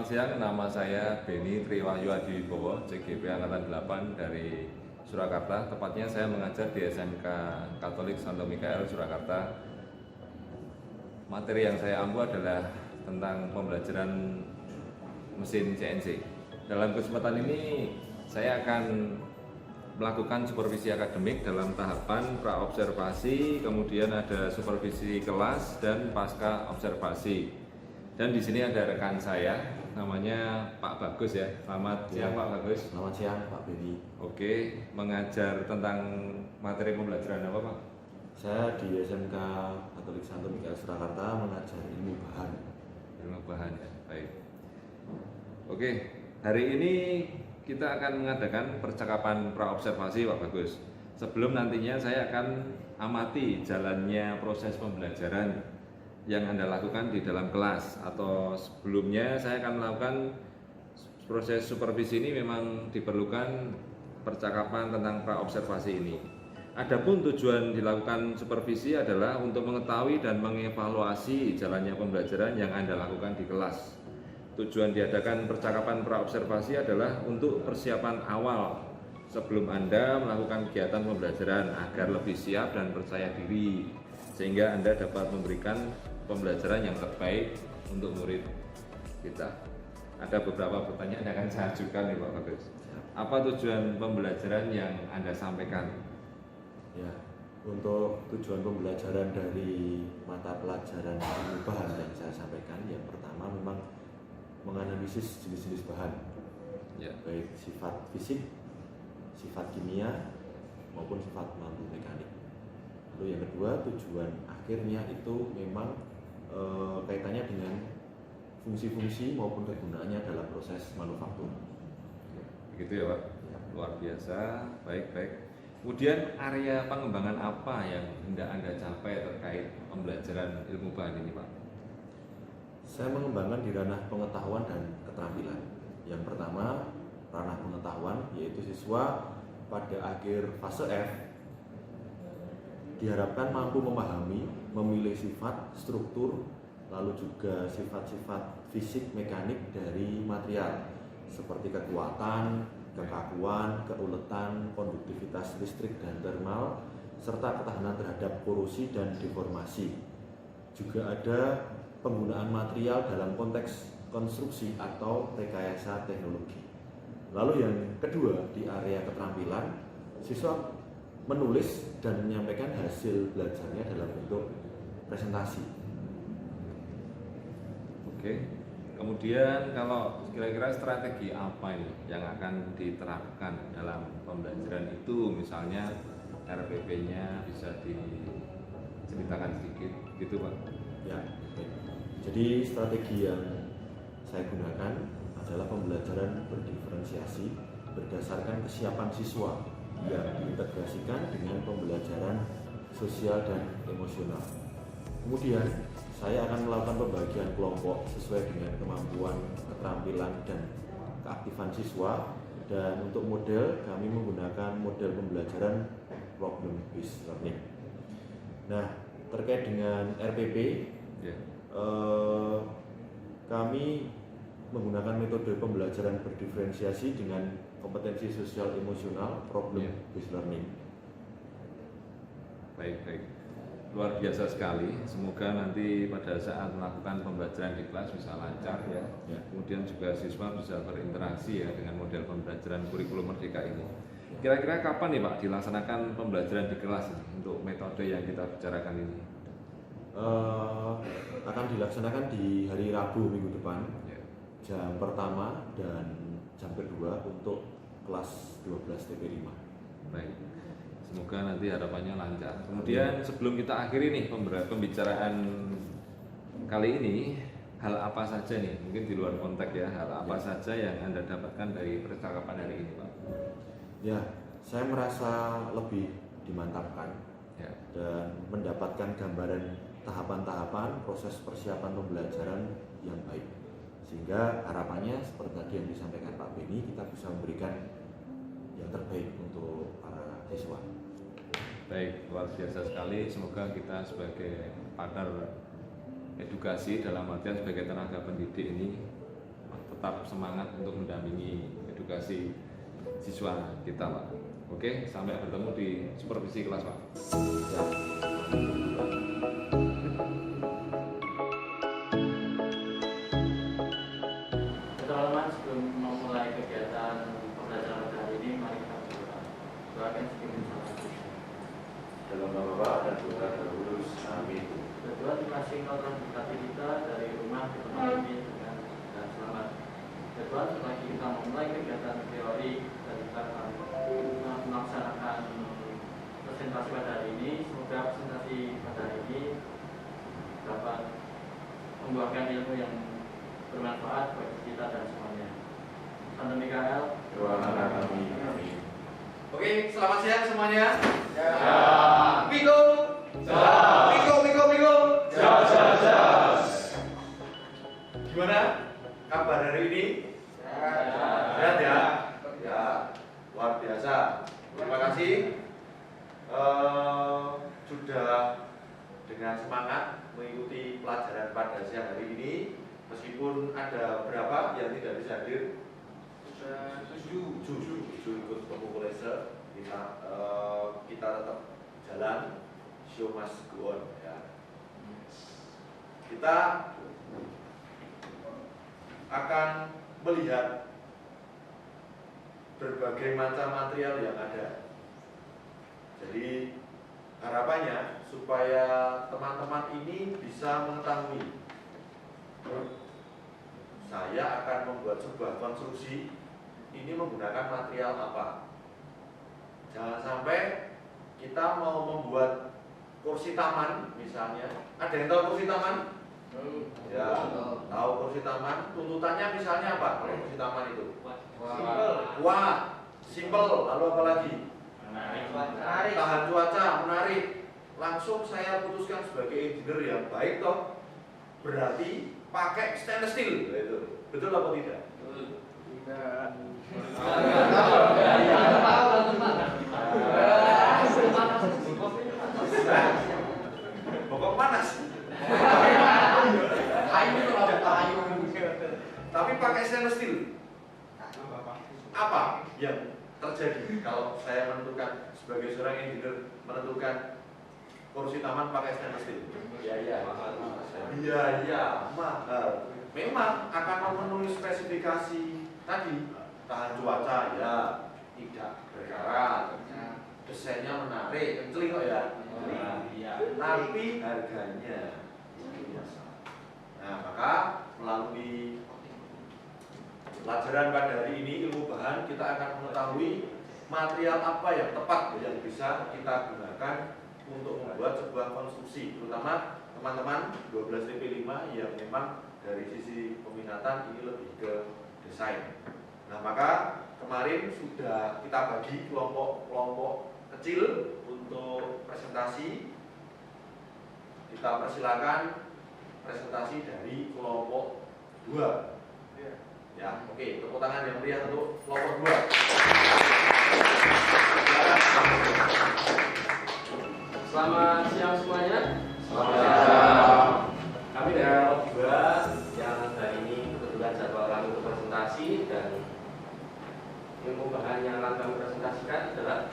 Selamat siang, nama saya Beni Triwahyu Adiwibowo, CGP Angkatan 8 dari Surakarta. Tepatnya saya mengajar di SMK Katolik Santo Mikael, Surakarta. Materi yang saya ampu adalah tentang pembelajaran mesin CNC. Dalam kesempatan ini saya akan melakukan supervisi akademik dalam tahapan praobservasi, kemudian ada supervisi kelas dan pasca observasi. Dan di sini ada rekan saya, namanya Pak Bagus ya. Selamat siang Pak Bagus. Selamat siang Pak Beni. Oke, mengajar tentang materi pembelajaran apa Pak? Saya di SMK Katolik Santo Mikael Surakarta mengajar ilmu bahan. Ilmu bahan ya, baik. Oke, hari ini kita akan mengadakan percakapan praobservasi Pak Bagus. Sebelum nantinya saya akan amati jalannya proses pembelajaran yang Anda lakukan di dalam kelas, atau sebelumnya saya akan melakukan proses supervisi. Ini memang diperlukan percakapan tentang praobservasi ini. Adapun tujuan dilakukan supervisi adalah untuk mengetahui dan mengevaluasi jalannya pembelajaran yang Anda lakukan di kelas. Tujuan diadakan percakapan praobservasi adalah untuk persiapan awal sebelum Anda melakukan kegiatan pembelajaran agar lebih siap dan percaya diri, sehingga Anda dapat memberikan pembelajaran yang terbaik untuk murid kita. Ada beberapa pertanyaan yang akan saya ajukan nih Pak Bagus. Apa tujuan pembelajaran yang Anda sampaikan? Ya, untuk tujuan pembelajaran dari mata pelajaran ilmu bahan yang saya sampaikan, yang pertama memang menganalisis jenis-jenis bahan, Ya. baik sifat fisik, sifat kimia, maupun sifat mampu mekanik. Lalu yang kedua, tujuan akhirnya itu memang kaitannya dengan fungsi-fungsi maupun kegunaannya dalam proses manufaktur. Begitu ya Pak? Luar biasa, baik-baik. Kemudian area pengembangan apa yang hendak Anda capai terkait pembelajaran ilmu bahan ini Pak? Saya mengembangkan di ranah pengetahuan dan keterampilan. Yang pertama, ranah pengetahuan, yaitu siswa pada akhir fase F diharapkan mampu memahami, memilih sifat, struktur, lalu juga sifat-sifat fisik mekanik dari material seperti kekuatan, kekakuan, keuletan, konduktivitas listrik dan termal, serta ketahanan terhadap korosi dan deformasi. Juga ada penggunaan material dalam konteks konstruksi atau rekayasa teknologi. Lalu yang kedua, di area keterampilan, siswa menulis dan menyampaikan hasil belajarnya dalam bentuk presentasi. Oke. Kemudian kalau kira-kira strategi apa ini yang akan diterapkan dalam pembelajaran itu, misalnya RPP-nya bisa diceritakan sedikit gitu Pak? Ya, baik. Jadi strategi yang saya gunakan adalah pembelajaran berdiferensiasi berdasarkan kesiapan siswa yang diintegrasikan dengan pembelajaran sosial dan emosional. Kemudian saya akan melakukan pembagian kelompok sesuai dengan kemampuan, keterampilan, dan keaktifan siswa. Dan untuk model, kami menggunakan model pembelajaran problem based learning. Nah, terkait dengan RPP, Ya. kami menggunakan metode pembelajaran berdiferensiasi dengan kompetensi sosial emosional problem based learning. Baik. Luar biasa sekali. Semoga nanti pada saat melakukan pembelajaran di kelas bisa lancar ya. Kemudian juga siswa bisa berinteraksi ya dengan model pembelajaran kurikulum Merdeka ini. Kira-kira kapan nih Pak dilaksanakan pembelajaran di kelas untuk metode yang kita bicarakan ini? Akan dilaksanakan di hari Rabu minggu depan, Ya. jam pertama dan jam kedua untuk kelas 12 TP5. Baik. Semoga nanti harapannya lancar. Kemudian sebelum kita akhiri nih pembicaraan kali ini, hal apa saja nih, mungkin di luar konteks ya, hal apa saja yang Anda dapatkan dari percakapan hari ini Pak? Ya, saya merasa lebih dimantapkan Ya. dan mendapatkan gambaran tahapan-tahapan proses persiapan pembelajaran yang baik, sehingga harapannya seperti tadi yang disampaikan Pak Beni, kita bisa memberikan yang terbaik untuk para siswa. Baik, luar biasa sekali. Semoga kita sebagai pakar edukasi dalam artian sebagai tenaga pendidik ini tetap semangat untuk mendampingi edukasi siswa kita, Pak. Oke, sampai bertemu di supervisi kelas, Pak. Ya. Teman-teman, sebelum memulai kegiatan pembelajaran pada hari ini, mari kita berdoa. Doakan sedikit bersama kita. Dalam nama Bapa dan Putra dan Roh Kudus. Amin. Berdoa terima kasih Engkau telah memberkati kita dari rumah ke tempat ini dengan selamat. Berdoa setelah kita memulai kegiatan teori dan kita akan melaksanakan presentasi pada hari ini. Semoga presentasi pada hari ini dapat membuahkan ilmu yang bermanfaat bagi kita dan semuanya. Santo Mikael, Doakan kami. Amin. Oke, selamat siang semuanya. Ya. Miko. Miko. Gimana kabar hari ini? Sehat ya? Ya, luar biasa. Terima kasih sudah dengan semangat mengikuti pelajaran pada siang hari ini. Meskipun ada berapa yang tidak bisa hadir? Tujuh ikut pemukul kita tetap jalan, show must go on ya. Kita akan melihat berbagai macam material yang ada. Jadi harapannya supaya teman-teman ini bisa mengetahui saya akan membuat sebuah konstruksi ini menggunakan material apa. Jangan sampai kita mau membuat kursi taman misalnya. Ada yang tahu kursi taman? Ya, tahu kursi taman. Tuntutannya misalnya apa kalau kursi taman itu? Kuat, simple, lalu apa lagi? Menarik. Tahan cuaca, menarik. Langsung saya putuskan sebagai engineer yang baik toh. Berarti pakai stainless steel. Itu. Betul apa tidak? Pokok panas. Tapi pakai stainless steel. Apa yang terjadi kalau saya menentukan sebagai seorang engineer menentukan kursi taman pakai stainless steel? Biaya mahal. Memang akan memenuhi spesifikasi tadi, tahan cuaca ya, tidak berkarat, desainnya menarik, kenceng kok ya. Tapi harganya itu biasa. Nah, maka melalui pelajaran pada hari ini ilmu bahan kita akan mengetahui material apa yang tepat yang bisa kita gunakan untuk membuat sebuah konstruksi, terutama teman-teman 12 TP5 yang memang dari sisi peminatan ini lebih ke desain. Nah, maka kemarin sudah kita bagi kelompok-kelompok kecil untuk presentasi. Kita persilakan presentasi dari kelompok 2. Ya, oke, tepuk tangan yang meriah untuk kelompok 2. Selamat siang semuanya. Selamat siang. Kami dari kelompok 2 yang hari ini kebetulan jadwal kami untuk presentasi dan ilmu bahan yang akan kami presentasikan adalah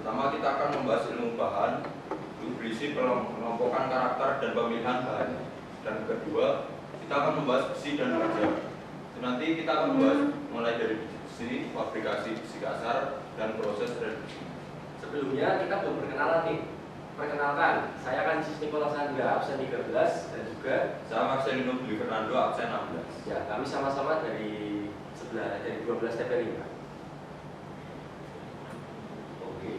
Pertama kita akan membahas ilmu bahan itu berisi pengelompokan karakter dan pemilihan bahan. Dan kedua kita akan membahas besi dan baja. Nanti kita akan membahas mulai dari besi, fabrikasi besi kasar dan proses reduksi. sebelumnya kita belum berkenalan nih. Perkenalkan, saya akan Nikolas Angga, absen 13 dan juga Saya Marcelino Budi Fernando, absen 16. ya kami sama-sama dari 12 TP5. Oke.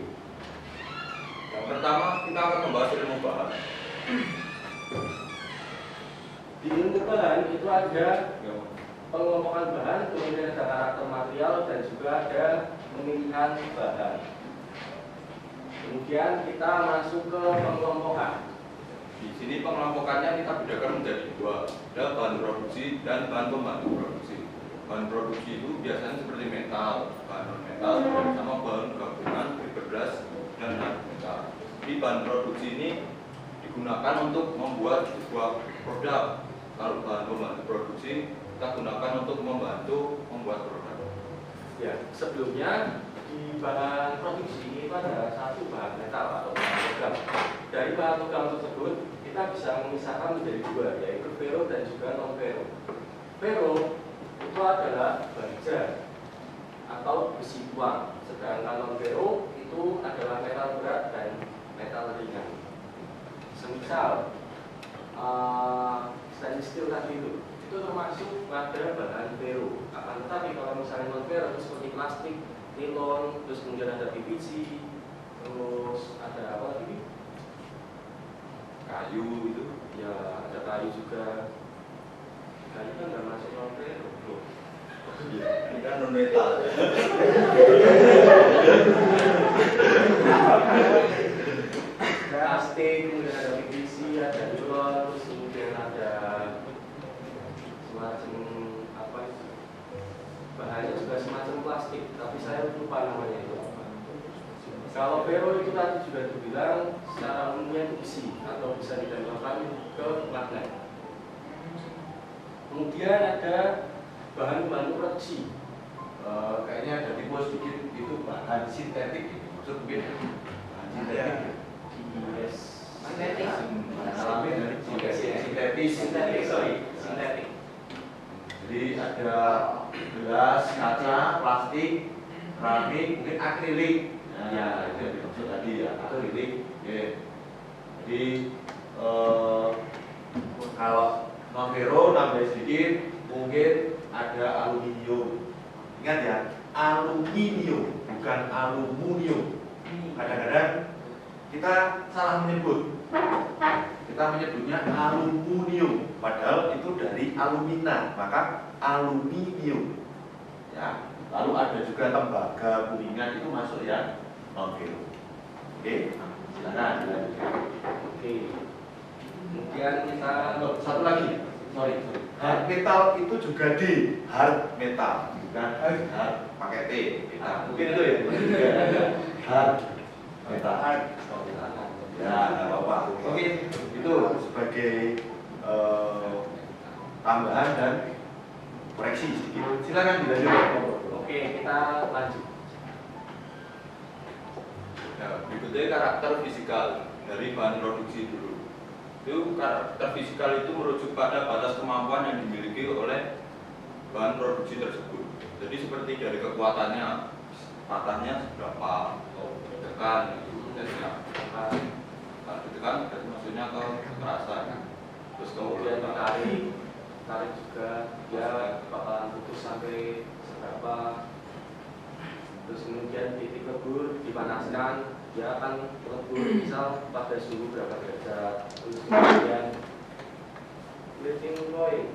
Yang pertama kita akan membahas ilmu bahan. Di ilmu bahan itu ada pengelompokan bahan, kemudian ada karakter material dan juga ada pemilihan bahan. Kemudian kita masuk ke pengelompokan. Di sini pengelompokannya kita bedakan menjadi dua, ada bahan produksi dan bahan pembantu produksi. Bahan produksi itu biasanya seperti metal, bahan non metal, sama bahan gabungan, fiberglass dan non metal. Di bahan produksi ini digunakan untuk membuat sebuah produk. Kalau bahan pembantu produksi kita gunakan untuk membantu membuat produk. Ya, sebelumnya di bahan produksi itu ada satu bahan metal atau bahan logam. Dari bahan logam tersebut kita bisa memisahkan menjadi dua, yaitu ferro dan juga non ferro. Ferro itu adalah baja atau besi tuang, sedangkan non ferro itu adalah metal berat dan metal ringan. Semisal stainless steel tadi itu termasuk pada bahan ferro. Akan tetapi kalau misalnya non ferro seperti plastik, nilon, terus kemudian ada PVC, terus ada apa lagi? Kayu itu, Ya ada kayu juga. Kayu kan nggak masuk non ferro. ini kan non metal. Plastik, kemudian ada PVC, ada nilon, terus kemudian ada semacam apa itu? Bahannya juga semacam plastik, tapi saya lupa namanya itu apa. Kalau ferro itu tadi juga dibilang secara umumnya itu besi atau bisa ditembakkan ke magnet. Kemudian ada bahan-bahan produksi. Kayaknya ada tipe sedikit itu bahan sintetik gitu. Maksud mungkin bahan sintetik. Yes. Sintetik. Alami dari sintetis. Sintetik. Jadi ada gelas, kaca, plastik, keramik, mungkin akrilik. Nah, Ya. itu yang dimaksud tadi ya, akrilik. Oke. Jadi kalau non ferro nambah sedikit, mungkin ada aluminium. Ingat ya, aluminium bukan aluminium. Kadang-kadang kita salah menyebut. Kita menyebutnya aluminium, padahal itu dari alumina, maka aluminium. Ya, lalu ada juga tembaga, kuningan itu masuk ya non ferro. Oke, silakan dilanjutkan. Oke. Kemudian kita Oh, satu lagi, sorry. Hard metal itu juga di hard metal, bukan hard pakai T. Mungkin itu ya. Hard metal. Ya, nggak apa-apa. Oke, itu sebagai tambahan dan koreksi sedikit. Silakan dilanjutkan. Oke, kita lanjut. Nah, berikutnya karakter fisikal dari bahan produksi dulu. Itu karakter fisikal itu merujuk pada batas kemampuan yang dimiliki oleh bahan produksi tersebut. Jadi seperti dari kekuatannya, patahnya seberapa, atau ditekan, ditekan, berarti maksudnya ke kekerasan. Terus Kemudian kemudian tarik juga dia bakalan putus sampai seberapa. Terus kemudian titik lebur dipanaskan, dia akan lebur misal pada suhu berapa derajat. Terus kemudian melting point.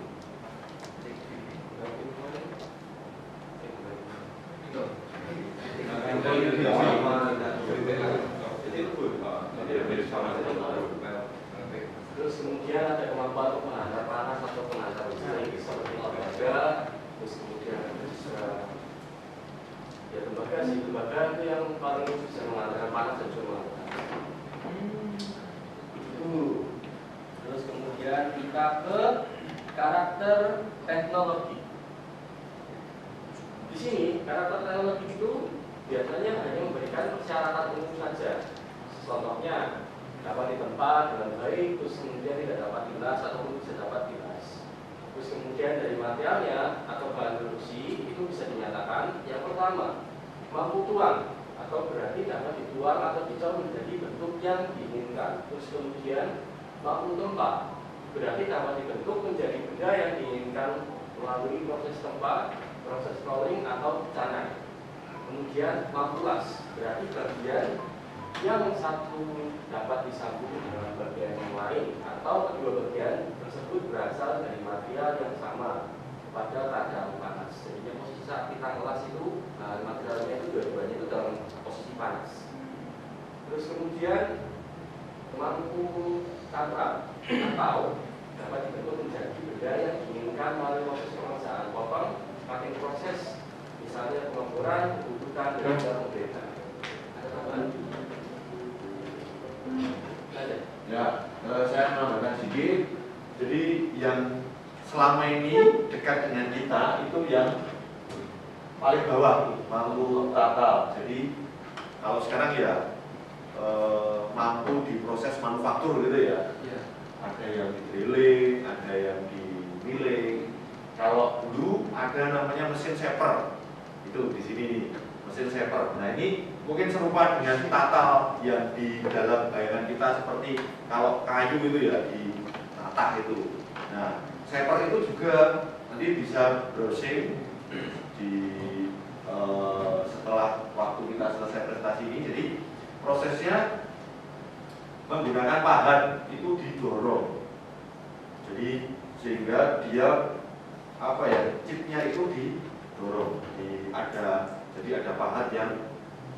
Terus kemudian ada kemampuan untuk menghantar panas atau menghantar listrik seperti tembaga. Terus kemudian ada juga ya tembaga sih, tembaga itu yang paling bisa menghantarkan panas dan juga menghantarkan. Itu. Terus kemudian kita ke karakter teknologi. Di sini karakter teknologi itu biasanya hanya memberikan persyaratan umum saja. Contohnya dapat ditempa dengan baik, terus kemudian tidak dapat dilas ataupun bisa dapat dilas. Terus kemudian dari materialnya atau bahan produksi itu bisa dinyatakan yang pertama mampu tuang atau berarti dapat dituang atau dicor menjadi bentuk yang diinginkan. Terus kemudian mampu tempa berarti dapat dibentuk menjadi benda yang diinginkan melalui proses tempa, proses rolling atau canai. Kemudian mampu las berarti bagian yang satu dapat disambung dengan bagian yang lain atau kedua bagian tersebut berasal dari material yang sama pada keadaan panas. Jadi posisi saat kita ngelas itu materialnya itu dua-duanya itu dalam posisi panas. Terus kemudian mampu tanpa atau dapat dibentuk menjadi benda yang diinginkan melalui proses pemasangan potong, cutting proses, misalnya pengemburan, pembutuhan, dan juga pembedahan. Ada tambahan? Ya, saya menambahkan sedikit. Jadi yang selama ini dekat dengan kita itu yang paling bawah mampu tata. Jadi kalau sekarang ya mampu di proses manufaktur gitu ya. Ada yang di drilling, ada yang di milling. Kalau dulu ada namanya mesin shaper, itu di sini nih, mesin shaper. Nah ini mungkin serupa dengan tatal yang di dalam bayangan kita seperti kalau kayu itu ya ditata itu. Nah shaper itu juga nanti bisa browsing di setelah waktu kita selesai presentasi ini. Jadi prosesnya menggunakan pahat itu didorong, jadi sehingga dia apa ya, chipnya itu didorong, jadi ada pahat yang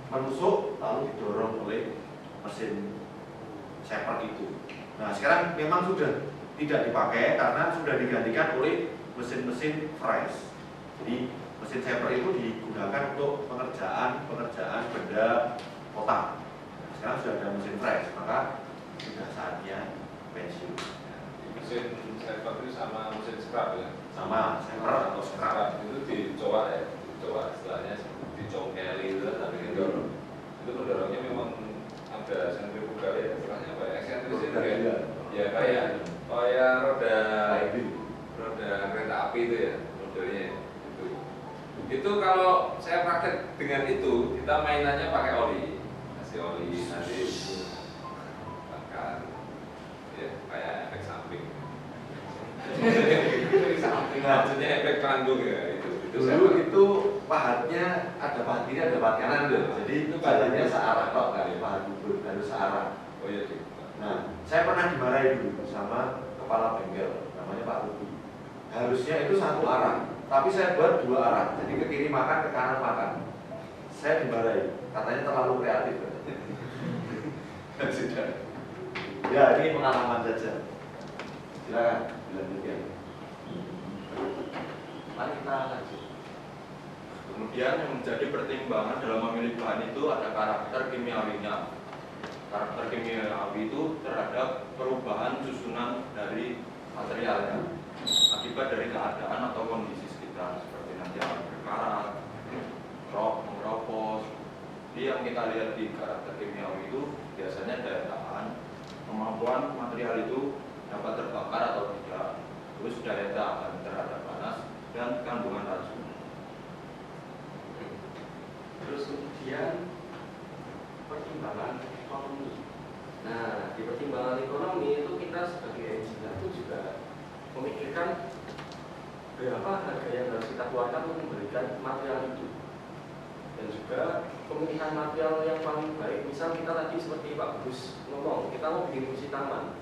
menusuk lalu didorong oleh mesin shaper itu. Nah sekarang memang sudah tidak dipakai karena sudah digantikan oleh mesin-mesin fresh. Jadi mesin shaper itu digunakan untuk pengerjaan benda kotak. Sekarang sudah ada mesin fresh, maka sudah saatnya pensiun. Mesin shaper itu sama mesin scrap ya? Sama shaper atau scrap itu dicoba ya, dicoba istilahnya dicongkeli itu tapi didorong. Itu pendorongnya memang ada sentrifugal ya, istilahnya apa ya? Eksentris itu ya kayak roda kereta api itu ya modelnya itu kalau saya praktek dengan itu kita mainannya pakai oli, kasih oli nanti bakar ya kayak efek samping. Maksudnya efek panggung ya itu dulu itu pahatnya ada pahat kiri ada pahat kanan tuh, jadi itu jalannya searah kok kali pahat bubur harus searah. Oh iya sih. Nah saya pernah dimarahi dulu sama kepala bengkel namanya Pak Rubi. Harusnya itu satu arah, tapi saya buat dua arah, jadi ke kiri makan, ke kanan makan. Saya dimarahi, katanya terlalu kreatif. Sudah. Ya ini pengalaman saja. Silakan dilanjutkan. Mari kita lanjut. Kemudian yang menjadi pertimbangan dalam memilih bahan itu ada karakter kimiawinya. Karakter kimiawi itu terhadap perubahan susunan dari materialnya akibat dari keadaan atau kondisi sekitar seperti nanti akan berkarat, mengeropos. Jadi yang kita lihat di karakter kimiawi itu biasanya daya tahan, kemampuan material itu dapat terbakar atau tidak, terus daya tahan terhadap panas dan kandungan racun. Terus kemudian pertimbangan ekonomi. Nah, di pertimbangan ekonomi itu kita sebagai engineer itu juga memikirkan berapa harga yang harus kita keluarkan untuk memberikan material itu, dan juga pemilihan material yang paling baik. Misal kita tadi seperti Pak Gus ngomong, kita mau bikin kursi taman,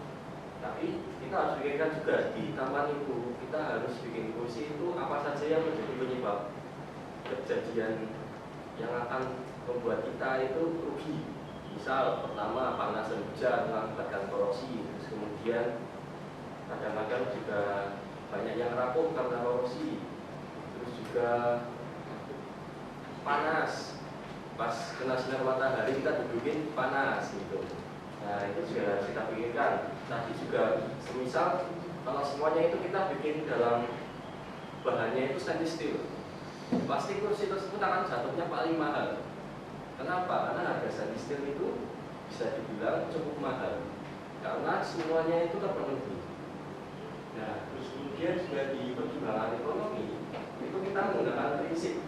tapi kita harus pikirkan juga di taman itu kita harus bikin kursi itu apa saja yang menjadi penyebab kejadian yang akan membuat kita itu rugi. Misal pertama panas dan hujan mengakibatkan korosi, terus kemudian kadang-kadang juga banyak yang rapuh karena korosi, terus juga panas, pas kena sinar matahari kita dudukin panas gitu. Nah itu juga harus kita pikirkan. Tadi juga semisal kalau semuanya itu kita bikin dalam bahannya itu stainless steel, pasti kursi tersebut akan jatuhnya paling mahal. Kenapa? Karena harga stainless steel itu bisa dibilang cukup mahal karena semuanya itu terpenuhi. Nah, terus kemudian juga di pertimbangan ekonomi itu kita menggunakan prinsip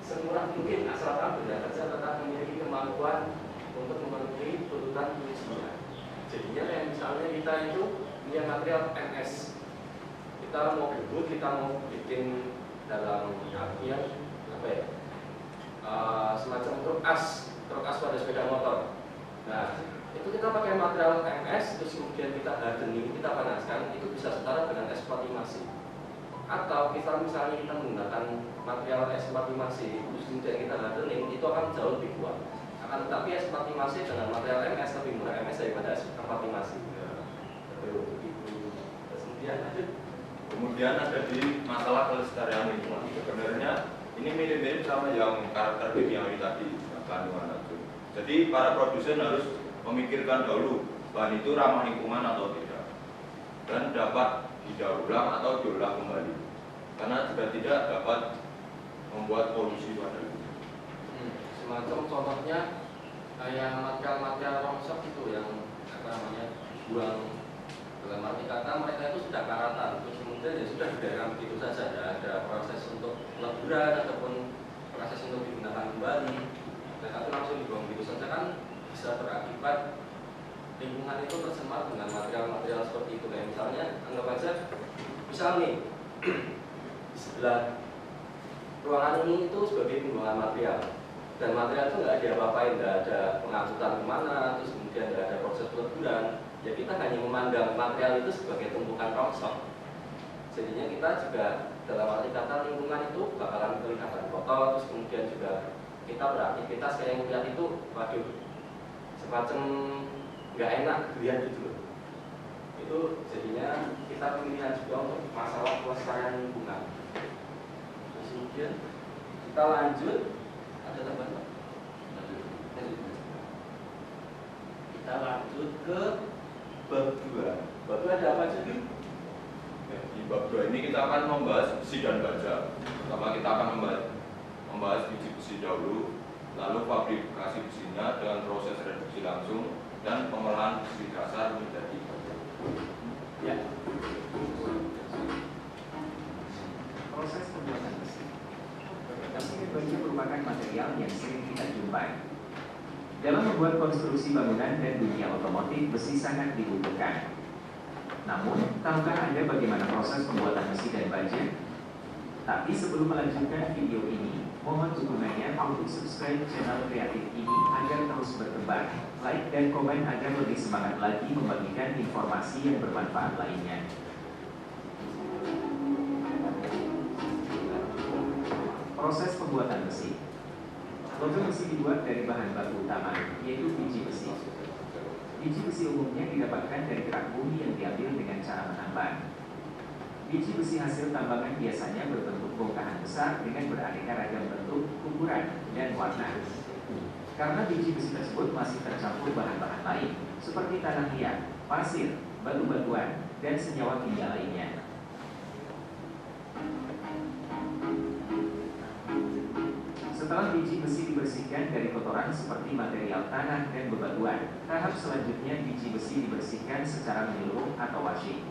semurah mungkin asalkan benda kerja tetap memiliki kemampuan untuk memenuhi tuntutan fungsinya. Jadinya kayak misalnya kita itu punya material MS, kita mau gebut, kita mau bikin dalam artian apa ya, semacam truk as pada sepeda motor. Nah itu kita pakai material MS, terus kemudian kita hardening, kita panaskan, itu bisa setara dengan S45C. Atau kita misalnya kita menggunakan material S45C, terus kemudian kita hardening, itu akan jauh lebih kuat. Akan tetapi S45C dengan material MS lebih murah MS daripada S45C. Kemudian ada di masalah kelestarian lingkungan. Sebenarnya ini mirip-mirip sama yang karakter kimiawi tadi, kandungan racun. Jadi para produsen harus memikirkan dahulu bahan itu ramah lingkungan atau tidak, dan dapat didaur ulang atau diolah kembali, karena juga tidak dapat membuat polusi pada lingkungan. Semacam contohnya kayak material-material rongsok itu yang dibuang, dalam arti kata mereka itu sudah karatan, terus kemudian ya sudah dibiarkan begitu saja, tidak ada proses untuk peleburan ataupun proses untuk digunakan kembali, mereka itu langsung dibuang begitu saja, kan bisa berakibat lingkungan itu tercemar dengan material-material seperti itu. Kayak misalnya anggap aja, misal nih di sebelah ruangan ini itu sebagai pembuangan material, dan material itu nggak ada apa-apain, nggak ada pengangkutan kemana, terus kemudian nggak ada proses peleburan, ya kita hanya memandang material itu sebagai tumpukan rongsok. Jadinya kita juga dalam arti kata lingkungan itu bakalan kelihatan kotor, terus kemudian juga kita beraktivitas kayak yang melihat itu, waduh, semacam nggak enak dilihat gitu loh. Itu jadinya kita pemilihan juga untuk masalah pelestarian lingkungan. Terus kemudian kita lanjut, ada tambahan Pak? Kita lanjut ke bab 2. Bab 2 ada apa aja? Di bab 2 ini kita akan membahas besi dan baja. Pertama kita akan membahas biji besi dahulu, lalu fabrikasi besinya dengan proses reduksi langsung dan pengolahan besi kasar menjadi baja. Ya. Proses pembuatan besi. Besi dan baja merupakan material yang sering kita jumpai. Dalam membuat konstruksi bangunan dan dunia otomotif, besi sangat dibutuhkan. Namun, tahukah Anda bagaimana proses pembuatan besi dan baja? Tapi sebelum melanjutkan video ini, mohon dukungannya untuk subscribe channel kreatif ini agar terus berkembang, like dan komen agar lebih semangat lagi membagikan informasi yang bermanfaat lainnya. Proses pembuatan besi. Logam besi dibuat dari bahan baku utama, yaitu biji besi. Biji besi umumnya didapatkan dari kerak bumi yang diambil dengan cara menambang. Biji besi hasil tambangan biasanya berbentuk bongkahan besar dengan beraneka ragam bentuk, ukuran, dan warna. Karena biji besi tersebut masih tercampur bahan-bahan lain, seperti tanah liat, pasir, batu-batuan, dan senyawa kimia lainnya. Setelah biji besi dibersihkan dari kotoran seperti material tanah dan bebatuan, tahap selanjutnya biji besi dibersihkan secara menyeluruh atau washing.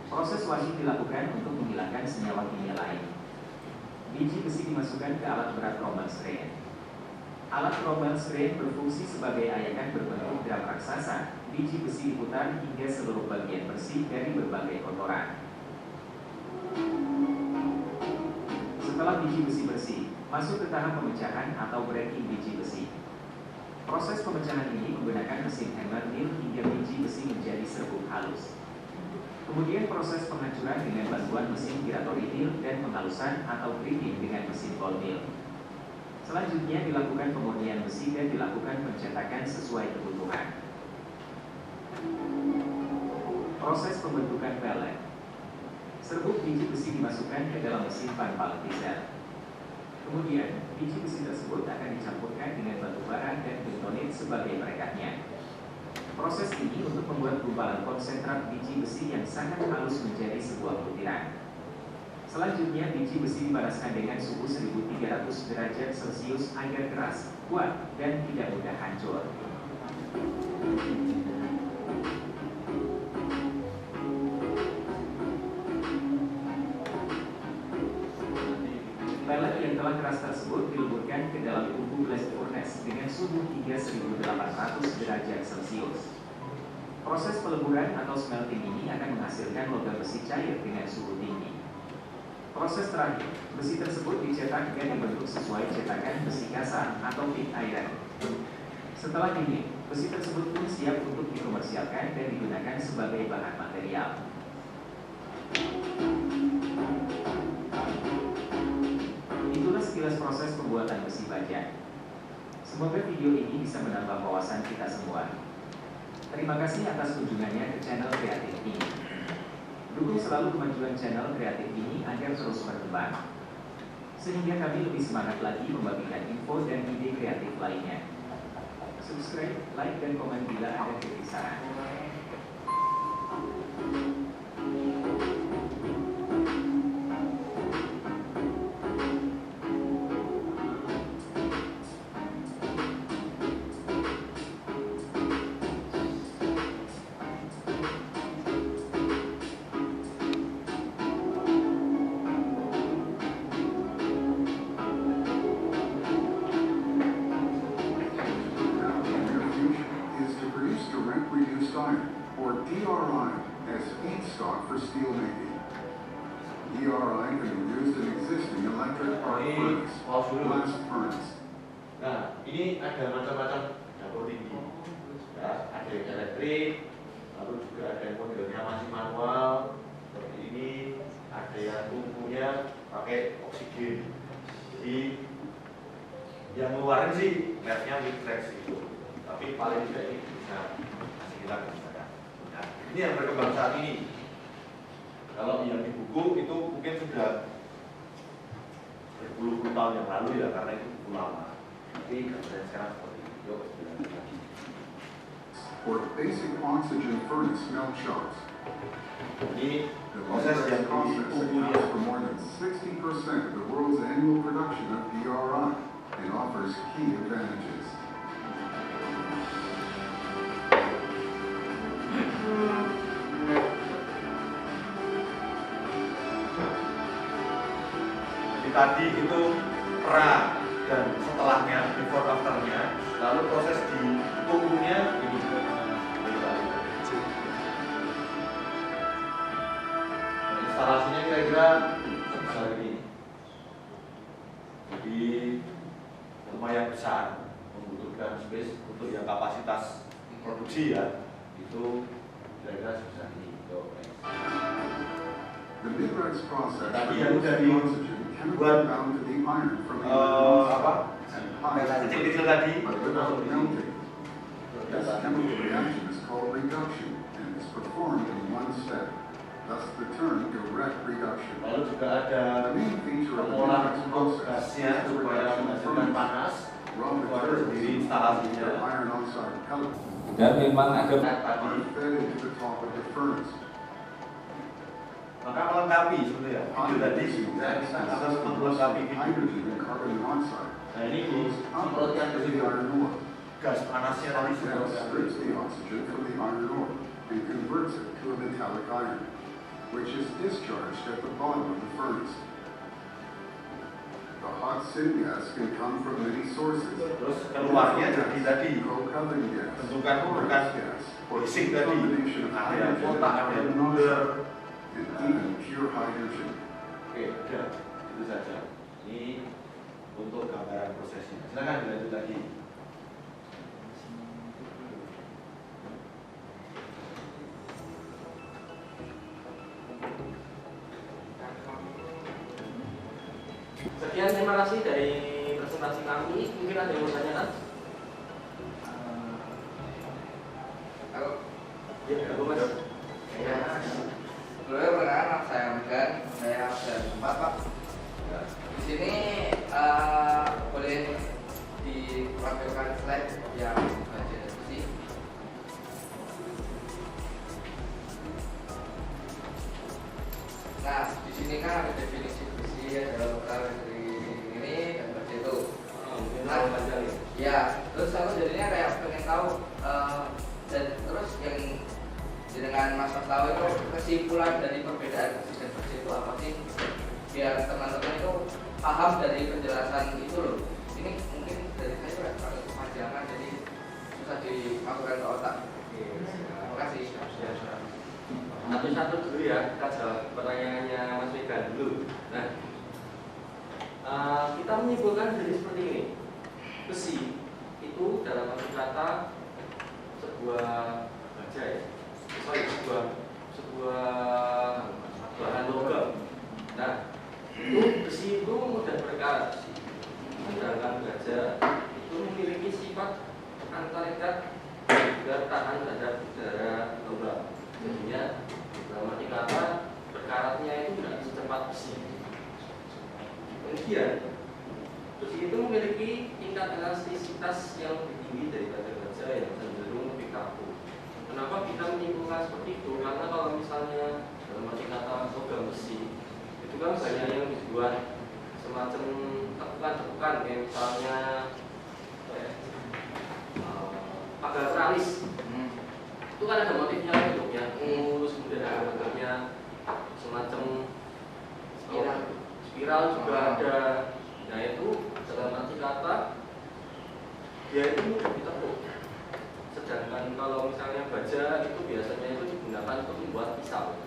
Proses washing dilakukan untuk menghilangkan senyawa kimia lain. Biji besi dimasukkan ke alat berat rombal strain. Alat rombal strain berfungsi sebagai ayakan berbentuk drum raksasa. Biji besi diputar hingga seluruh bagian bersih dari berbagai kotoran. Setelah biji besi bersih, masuk ke tahap pemecahan atau breaking biji besi. Proses pemecahan ini menggunakan mesin hammer mill hingga biji besi menjadi serbuk halus. Kemudian proses penghancuran dengan bantuan mesin gyratory mill dan penghalusan atau grinding dengan mesin ball mill. Selanjutnya dilakukan pemurnian besi dan dilakukan pencetakan sesuai kebutuhan. Proses pembentukan pellet. Serbuk biji besi dimasukkan ke dalam mesin pan palletizer. Kemudian, biji besi tersebut akan dicampurkan dengan batu bara dan bentonit sebagai perekatnya. Proses ini untuk membuat gumpalan konsentrat biji besi yang sangat halus menjadi sebuah butiran. Selanjutnya, biji besi dipanaskan dengan suhu 1300 derajat Celcius agar keras, kuat, dan tidak mudah hancur. Pellet yang telah keras tersebut dileburkan ke dalam tungku blast furnace dengan suhu 3800 derajat Celcius. Proses peleburan atau smelting ini akan menghasilkan logam besi cair dengan suhu tinggi. Proses terakhir, besi tersebut dicetak dan dibentuk sesuai cetakan besi kasar atau pig iron. Setelah ini, besi tersebut pun siap untuk dikomersialkan dan digunakan sebagai bahan material. Itulah sekilas proses pembuatan besi baja. Semoga video ini bisa menambah wawasan kita semua. Terima kasih atas kunjungannya ke channel kreatif ini. Dukung selalu kemajuan channel kreatif ini agar terus berkembang, sehingga kami lebih semangat lagi membagikan info dan ide kreatif lainnya. Subscribe, like, dan komen bila ada kritik saran. pause dulu. blast furnace. Nah, ini ada macam-macam dapur tinggi. Ya, ada yang elektrik, lalu juga ada yang modelnya masih manual seperti ini, ada yang tungkunya pakai oksigen. Jadi yang ngeluarin sih labnya Witrex itu, tapi paling tidak ini bisa kasih kita kebijakan. Nah, ini yang berkembang saat ini. Kalau yang di buku itu mungkin sudah berpuluh-puluh tahun yang lalu ya, karena itu buku lama. Tapi gambaran sekarang seperti itu. Yuk, kita lagi. For basic oxygen furnace melt shops, Ini the proses yang Midwest process ditunggu accounts for more than 60% of the world's annual production of DRI and offers key advantages. Jadi tadi itu pra dan setelahnya, before afternya, lalu proses ditunggunya ini. Instalasinya kira-kira sebesar ini. Jadi lumayan besar, membutuhkan space untuk yang kapasitas produksi ya, itu kira-kira sebesar ini. The Midwest process Tadi produces yang udah di- oxygen chemically buat, bound to the iron from the iron apa? and high Kecil-kecil tadi. but without melting. This chemical reaction is called reduction and is performed in one step. Thus the term direct reduction. Lalu juga ada The main feature of the pengolahan Midwest untuk process gasnya is the supaya reduction of menghasilkan furnace. panas. Raw Itu ada sendiri materials, instalasinya. the iron oxide pellet, Dan memang ada are Tadi fed into the top of the furnace. maka melengkapi sebenarnya video tadi Using saya gas minta and harus system melengkapi of video. hydrogen and carbon monoxide Nah ini flows disemprotkan upwards ke to the situ. iron ore. Gas panasnya tadi Hot gas disemprotkan. strips the oxygen from the iron ore and converts it to a metallic iron, which is discharged at the bottom of the furnace. The hot syngas can come from many sources. Terus keluarnya jadi tadi Coke-oven gas, bentukan forest gas, or basic a tadi combination of ada yang hydrogen and kotak, ada yang carbon bunder. monoxide, and even pure hydrogen. Oke, udah itu saja. Ini untuk gambaran prosesnya. Silakan dilanjut lagi. Sekian, terima kasih dari presentasi kami. Mungkin ada yang mau tanyakan? Halo. Ya, Pak Mas. Ya. Sebelumnya perkenalkan saya Megan, saya dari tempat Pak. Di sini boleh ditampilkan slide yang bagian diskusi. Nah, di sini kan ada definisi besi, ada lokal dari ini dan seperti itu. Mungkin Nah, mau panjang ya. Ya, terus aku jadinya kayak pengen tahu dan terus yang dengan Mas tahu itu kesimpulan dari perbedaan besi dan besi itu apa sih? Biar teman-teman itu paham dari penjelasan itu loh. Ini mungkin dari saya juga agak kepanjangan jadi susah dimasukkan ke otak. Terima kasih. Satu-satu dulu ya, kita jawab pertanyaannya Mas Megan dulu. Nah, kita menyimpulkan dari seperti ini. Besi itu dalam arti kata sebuah baja ya, sebuah bahan logam. Nah, itu besi itu mudah berkarat. Sedangkan baja itu memiliki sifat antarikat juga tahan terhadap udara logam. Jadinya dalam arti kata berkaratnya itu tidak secepat besi. Kemudian besi itu memiliki tingkat elastisitas yang lebih tinggi daripada baja yang cenderung lebih kaku. Kenapa kita menyimpulkan seperti itu? Karena kalau misalnya dalam arti kata logam besi itu kan banyak yang dibuat semacam tekukan-tekukan kayak misalnya pagar teralis. Itu kan ada motifnya bentuknya terus kemudian ada bentuknya semacam spiral juga ada. Nah itu dalam arti kata dia itu mudah ditekuk. Sedangkan kalau misalnya baja itu biasanya itu digunakan untuk membuat pisau.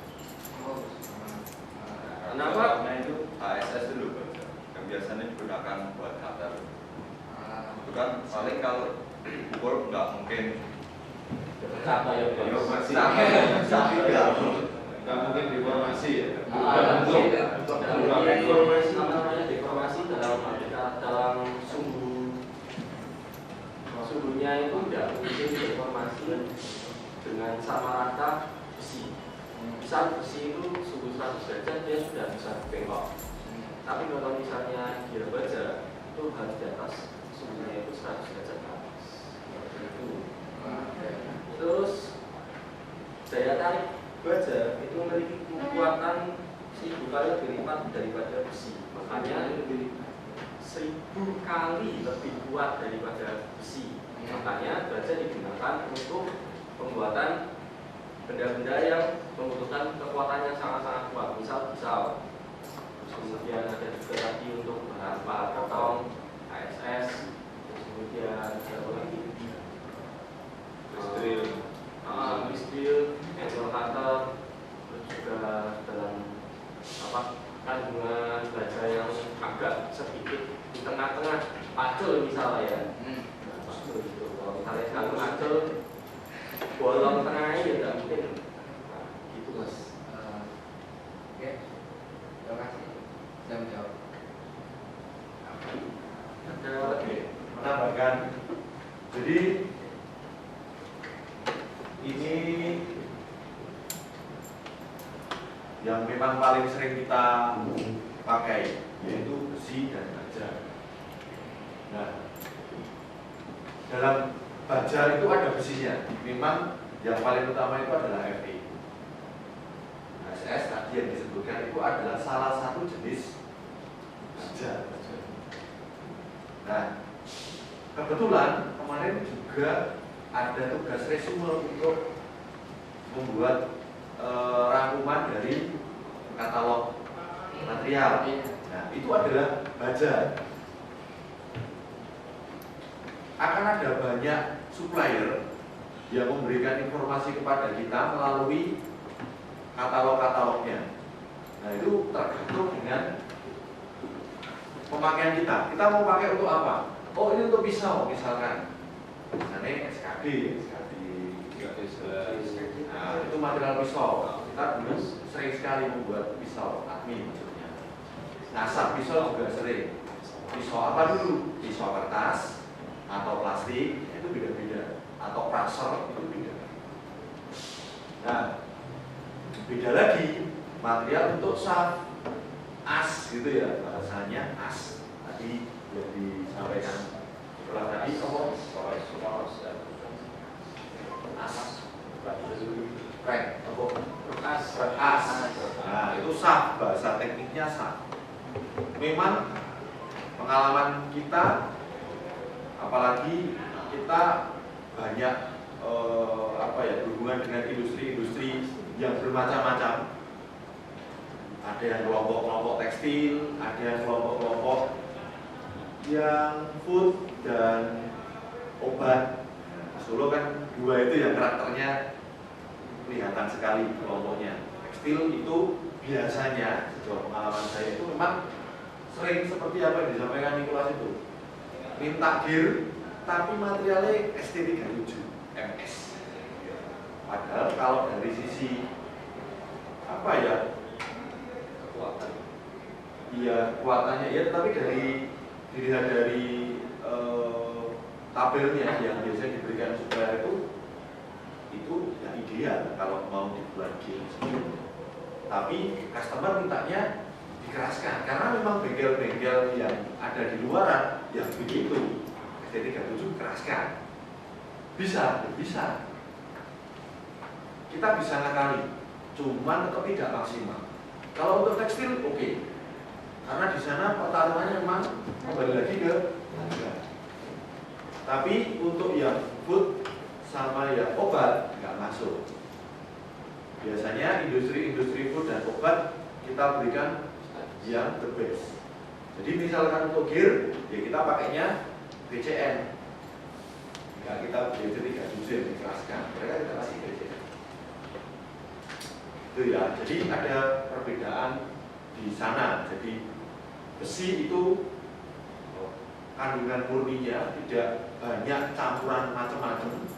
Kenapa? Karena itu HSS dulu Pak, yang biasanya digunakan digunakan buat cutter. Itu kan paling kalau pukul nggak mungkin Apa ya? Informasi. Nggak mungkin deformasi ya. Deformasi namanya deformasi dalam sumbunya itu tidak mungkin deformasi dengan sama rata besi. Misal besi itu sumbu 100 derajat dia sudah bisa bengkok. Tapi kalau misalnya gear baja itu harus di atas sumbunya itu 100 derajat ke atas. Itu. Terus daya tarik baja itu memiliki kekuatan 1000 kali lebih lipat daripada besi. Makanya lebih 1000 kali lebih kuat daripada besi. Makanya baja digunakan untuk pembuatan benda-benda yang membutuhkan kekuatan yang sangat-sangat kuat. Misal pisau. Terus kemudian ada juga tadi untuk bahan potong, ASS. Terus kemudian ada lagi drill, angle cutter, terus juga dalam kandungan baja yang agak sedikit di tengah-tengah pacul misalnya ya. Pacul gitu. Kalau misalnya sekali pacul bolong tengahnya ya nggak mungkin. Nah, gitu mas. Oke, terima kasih. Saya menjawab. Ada lagi? Menambahkan. Jadi ini yang memang paling sering kita pakai, yaitu besi dan baja. Nah, dalam baja itu ada besinya. Memang yang paling utama itu adalah Fe. SS tadi yang disebutkan itu adalah salah satu jenis baja. Nah, kebetulan kemarin juga ada tugas resume untuk membuat rangkuman dari katalog material. Nah, itu adalah baja. Akan ada banyak supplier yang memberikan informasi kepada kita melalui katalog-katalognya. Nah, itu tergantung dengan pemakaian kita. Kita mau pakai untuk apa? Oh, ini untuk pisau misalkan. Misalnya SKD. Nah, itu material pisau. Kita dulu sering sekali membuat pisau, admin maksudnya. Ngasap pisau juga sering. Pisau apa dulu? Pisau kertas atau plastik itu beda-beda. Atau praser itu beda. Nah, beda lagi material untuk shaft, as gitu ya bahasanya as. Tadi yang disampaikan setelah tadi apa? As. Nah, itu sah, bahasa tekniknya sah. Memang pengalaman kita, apalagi kita banyak berhubungan dengan industri-industri yang bermacam-macam. Ada yang kelompok-kelompok tekstil, ada yang kelompok-kelompok yang food dan obat. Solo kan dua itu yang karakternya kelihatan sekali kelompoknya. Tekstil itu biasanya sejauh pengalaman saya itu memang sering seperti apa yang disampaikan Nicholas itu, minta gear tapi materialnya ST37 MS. Padahal kalau dari sisi apa ya, kekuatan, iya kekuatannya ya, tapi dilihat dari tabelnya yang biasanya diberikan supplier itu yang ideal kalau mau dibuat gear sebelumnya. Tapi customer mintanya dikeraskan karena memang bengkel-bengkel yang ada di luaran yang begitu ST37 keraskan. Bisa. Kita bisa ngakali, cuman tetap tidak maksimal. Kalau untuk tekstil oke. Karena di sana pertarungannya memang kembali lagi ke harga. Tapi untuk yang food sama yang obat nggak masuk. Biasanya industri food dan obat kita berikan yang the best. Jadi misalkan untuk gear, ya kita pakainya BCN. Nggak kita BC3 dikeraskan. Mereka kita kasih BCN. Itu ya. Jadi ada perbedaan di sana. Jadi besi itu kandungan murninya, tidak banyak campuran macam-macam.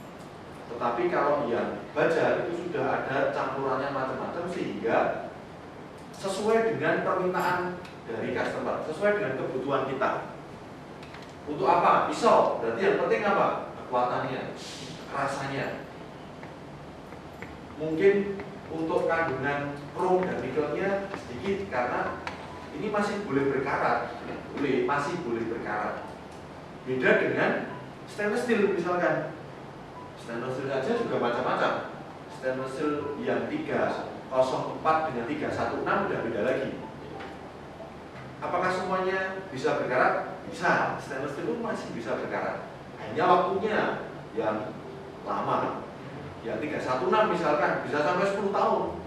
Tetapi kalau yang baja itu sudah ada campurannya macam-macam sehingga sesuai dengan permintaan dari customer, sesuai dengan kebutuhan kita. Untuk apa? Pisau. Berarti yang penting apa? Kekuatannya, kerasannya. Mungkin untuk kandungan krom dan nikelnya sedikit karena ini masih boleh berkarat, masih boleh berkarat. Beda dengan stainless steel misalkan. Stainless steel saja juga macam-macam. Stainless steel yang 304 dengan 316 udah beda lagi. Apakah semuanya bisa berkarat? Bisa. Stainless steel masih bisa berkarat. Hanya waktunya yang lama. Yang 316 misalkan bisa sampai 10 tahun.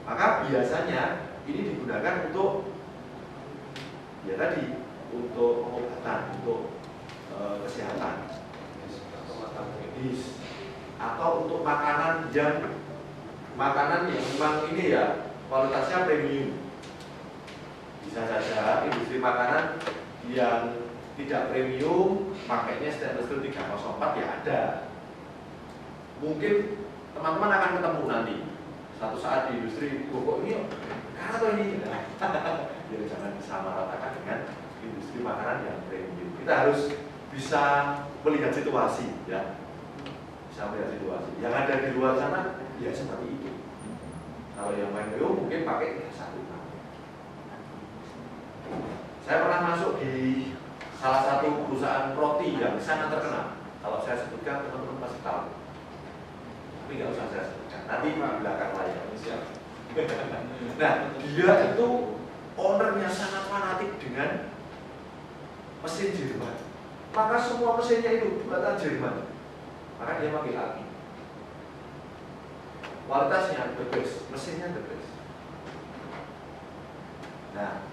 Maka biasanya ini digunakan untuk ya tadi untuk pengobatan, untuk kesehatan, medis, atau untuk makanan yang memang ini ya kualitasnya premium. Bisa saja industri makanan yang tidak premium pakainya stainless steel 304 ya ada. Mungkin teman-teman akan ketemu nanti satu saat di industri kok ini karena atau ini ya jangan disamaratakan dengan industri makanan yang premium. Kita harus bisa melihat situasi ya, bisa melihat situasi. Yang ada di luar sana ya seperti itu. Kalau yang premium mungkin pakai 316. Saya pernah masuk di salah satu perusahaan roti yang sangat terkenal. Kalau saya sebutkan teman-teman pasti tahu. Tapi nggak usah saya sebutkan. Nanti di belakang layar. Nah, dia itu ownernya sangat fanatik dengan mesin Jerman. Maka semua mesinnya itu buatan Jerman. Maka dia pakai lagi. Kualitasnya the best, mesinnya the best. Nah,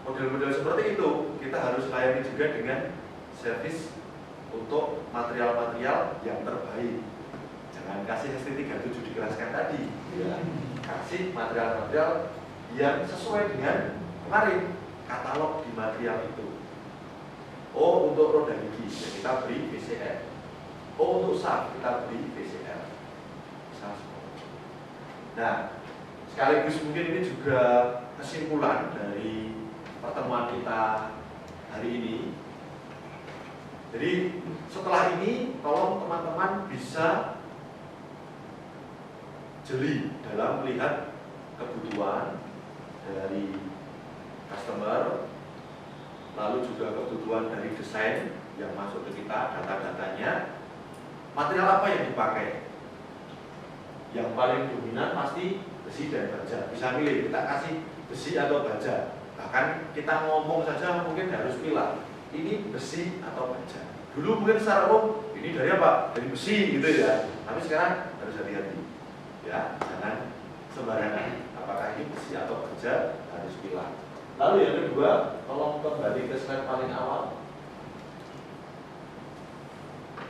model-model seperti itu kita harus layani juga dengan servis untuk material-material yang terbaik. Jangan kasih ST37 dikeraskan tadi ya. Kasih material-material yang sesuai dengan kemarin katalog di material itu. Oh, untuk roda gigi ya kita beri VCR. Oh, untuk saf kita beri VCR. Nah, sekaligus mungkin ini juga kesimpulan dari pertemuan kita hari ini. Jadi setelah ini tolong teman-teman bisa jeli dalam melihat kebutuhan dari customer, lalu juga kebutuhan dari desain yang masuk ke kita, data-datanya, material apa yang dipakai. Yang paling dominan pasti besi dan baja. Bisa milih, kita kasih besi atau baja. Bahkan kita ngomong saja mungkin harus pilih, ini besi atau baja. Dulu mungkin secara umum, ini dari apa? Dari besi gitu ya. Tapi sekarang harus hati-hati. Ya, jangan sembarangan. Apakah ini besi atau baja, harus pilih. Lalu yang kedua, tolong kembali ke slide paling awal.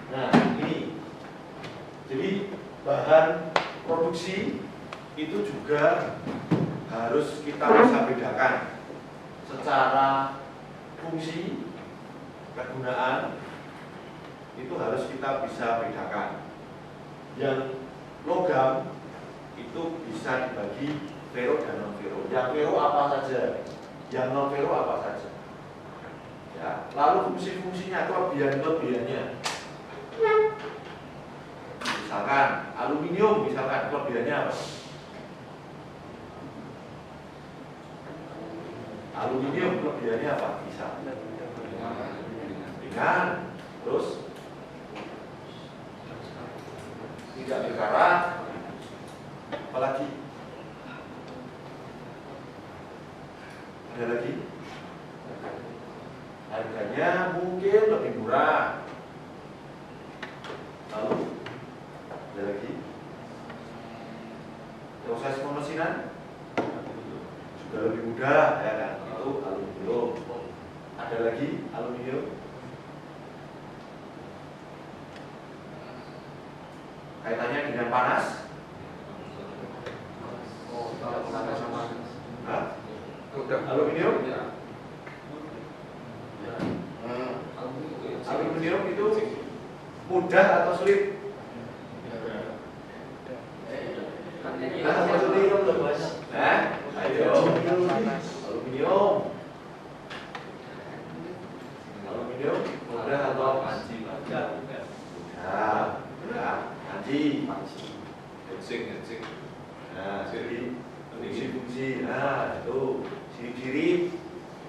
Nah, ini. Jadi bahan produksi itu juga harus kita bisa bedakan secara fungsi, kegunaan, itu harus kita bisa bedakan. Yang logam itu bisa dibagi ferro dan non ferro. Yang ferro apa saja, yang non ferro apa saja. Ya, lalu fungsi-fungsinya, kelebihan-kelebihannya. Misalkan aluminium, misalkan kelebihannya apa? Aluminium kelebihannya apa? Bisa ringan, terus tidak berkarat, apalagi ada lagi harganya mungkin lebih murah, lalu ada lagi proses pemesinan juga lebih mudah ya kan, itu aluminium. Ada lagi aluminium kaitannya dengan panas. Hah? Aluminium itu mudah atau sulit? Nah, aluminium loh Mas. Nah, ayo. Aluminium. Aluminium mudah atau panci? Mudah. Mudah. Panci. Hensing. Nah, jadi fungsi-fungsi. Nah, itu ciri-ciri.